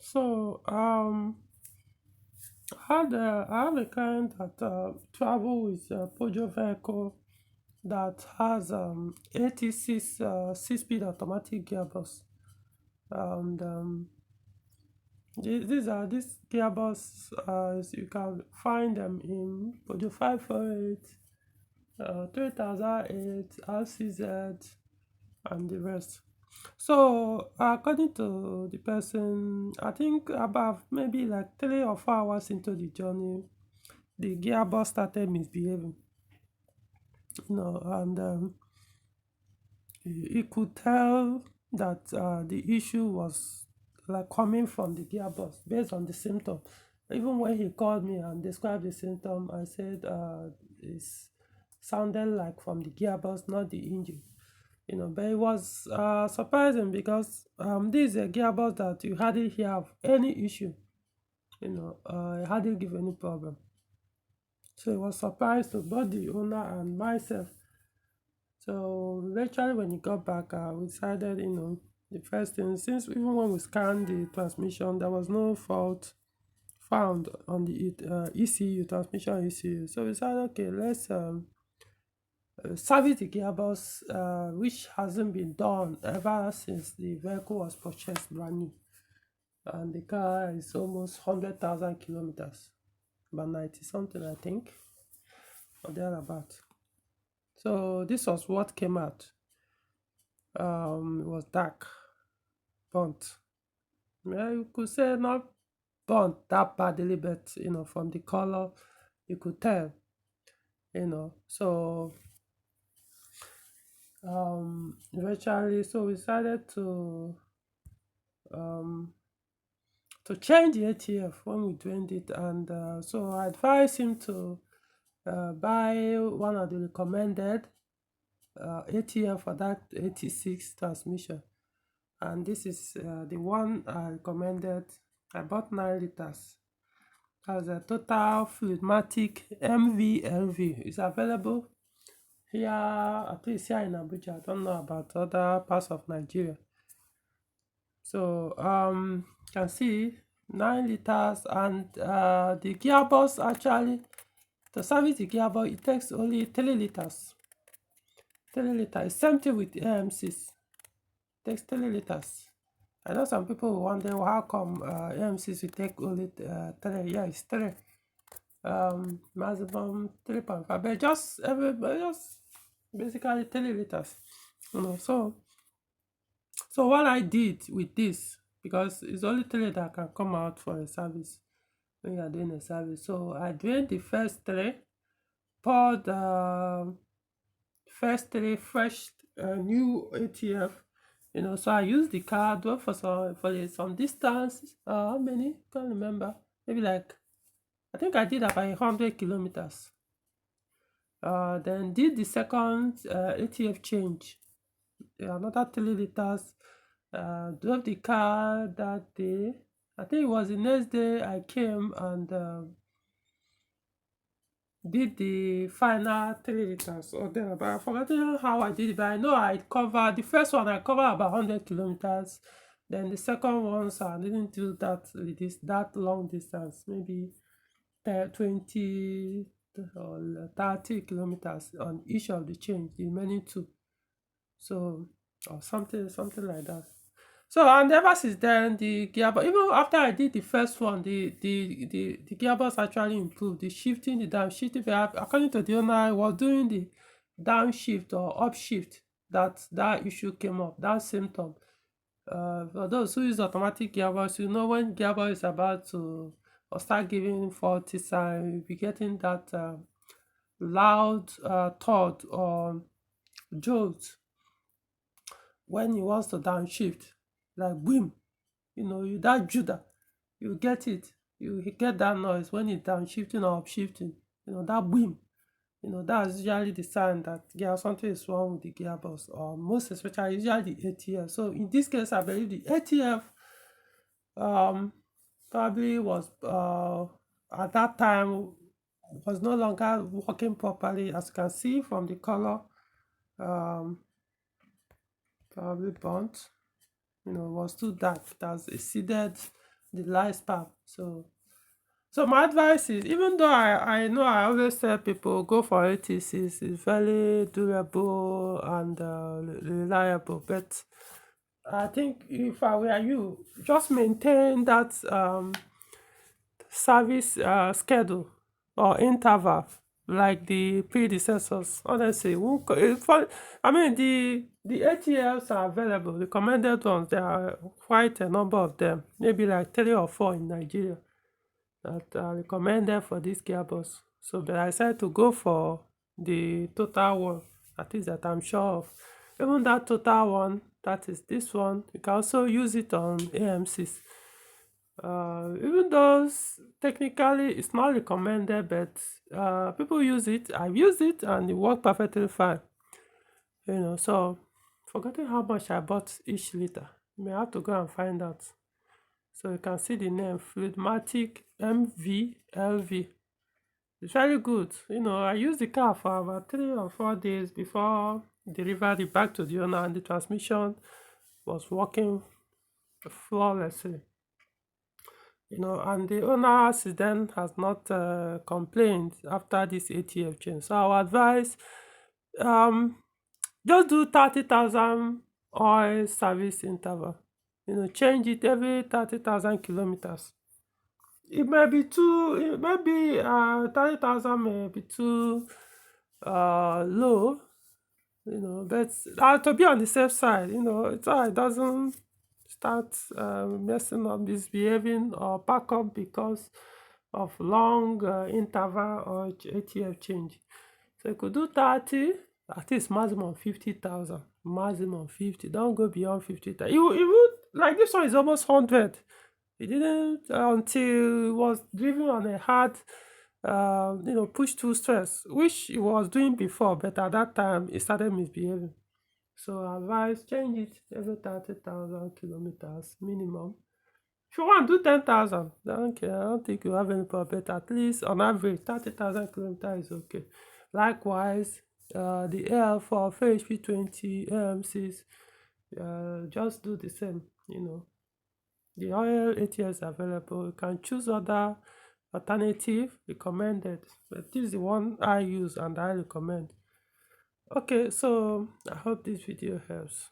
So I have a client that travel with a Peugeot vehicle that has AT6 6-speed automatic gearbox, and these gearbox you can find them in Peugeot 548, 3008, RCZ, and the rest. So according to the person, I think about maybe like 3 or 4 hours into the journey, the gearbox started misbehaving, and he could tell that the issue was like coming from the gearbox based on the symptom. Even when he called me and described the symptom, I said it sounded like from the gearbox, not the engine. But it was surprising because this is a gearbox that you hardly hear of any issue. It hardly give any problem. So it was surprised to both the owner and myself. So eventually, when he got back, we decided, the first thing, since even when we scanned the transmission, there was no fault found on the ECU, transmission ECU. So we decided, okay, let's service the gearbox, which hasn't been done ever since the vehicle was purchased brand new. And the car is almost 100,000 kilometers, about 90 something, I think, or thereabout. So this was what came out. It was dark, burnt. Yeah, you could say not burnt that badly, but from the color, you could tell. So eventually, so we decided um to change the ATF when we drained it, and so I advised him to buy one of the recommended ATF for that 86 transmission, and this is the one I recommended. I bought 9 liters. Has a total fluidmatic MVLV. It's available here, at least here in Abuja. I don't know about other parts of Nigeria. So you can see 9 liters, and the gearbox actually, to service the gearbox, it takes only 3 liters. 3 liters. Same thing with AMCs. It takes 3 liters. I know some people will wonder, well, how come AMCs will take only 3? Yeah, it's 3. Maximum 3.5, but just basically 3 liters. So what I did with this, because it's only 3 that can come out for a service when you are doing a service. So I drained the first 3, poured first 3 fresh new ATF. So I used the car, drove for some distance. How many? Can't remember. Maybe like, I think I did about 100 kilometers. Then did the second ATF change, another 3 liters. Drove the car that day. I think it was the next day I came and did the final 3 liters or there. But I forgot how I did it. But I know I covered the first one. I covered about 100 kilometers. Then the second ones I didn't do that long distance. Maybe 20 or 30 kilometers on each of the change, the remaining 2. So, or something like that. So, and ever since then, the gearbox, even after I did the first one, the gearbox actually improved. The shifting, the downshifting, according to the owner, I was doing the downshift or upshift, that issue came up, that symptom. For those who use automatic gearbox, when gearbox is about to or start giving faulty sign, you'll be getting that loud thud or jolt when he wants to downshift, like boom, that Judah, you get it. You get that noise when it's downshifting or upshifting, that boom. That's usually the sign that something is wrong with the gearbox, or most especially usually the ATF. So in this case, I believe the ATF probably was at that time was no longer working properly, as you can see from the color. Probably burnt, was too dark. It has exceeded the lifespan. So my advice is, even though I know I always tell people go for AT6, it's very durable and reliable, but I think if I were you, just maintain that service schedule or interval like the predecessors. Honestly, I mean the ATFs are available. Recommended ones, there are quite a number of them, maybe like 3 or 4 in Nigeria that are recommended for this gearbox. So, but I decided to go for the total one, that is that I'm sure of. Even that total one, that is this one, you can also use it on AMCs. Even though technically it's not recommended, but people use it. I've used it and it worked perfectly fine. So forgetting how much I bought each liter. You may have to go and find out. So you can see the name Fluidmatic MVLV. It's very good. I used the car for about 3 or 4 days before delivered it back to the owner, and the transmission was working flawlessly. And the owner since then has not complained after this ATF change. So our advice, um, just do 30,000 oil service interval. Change it every 30,000 kilometers. It may be too, it may be 30,000 may be too low, but to be on the safe side, it doesn't start messing up, misbehaving, or pack up because of long interval or ATF change. So you could do 30, at least maximum 50,000, maximum 50. Don't go beyond 50,000. You would, like this one is almost 100. It didn't until it was driven on a hard, push to stress, which it was doing before, but at that time it started misbehaving. So I advise change it every 30,000 kilometers minimum. If you want to do 10,000, I don't care. I don't think you have any problem, but at least on average 30,000 kilometers is okay. Likewise, the L for HP20 AMCs, just do the same. The oil ATS available. You can choose other alternative recommended, but this is the one I use and I recommend. Okay, so I hope this video helps.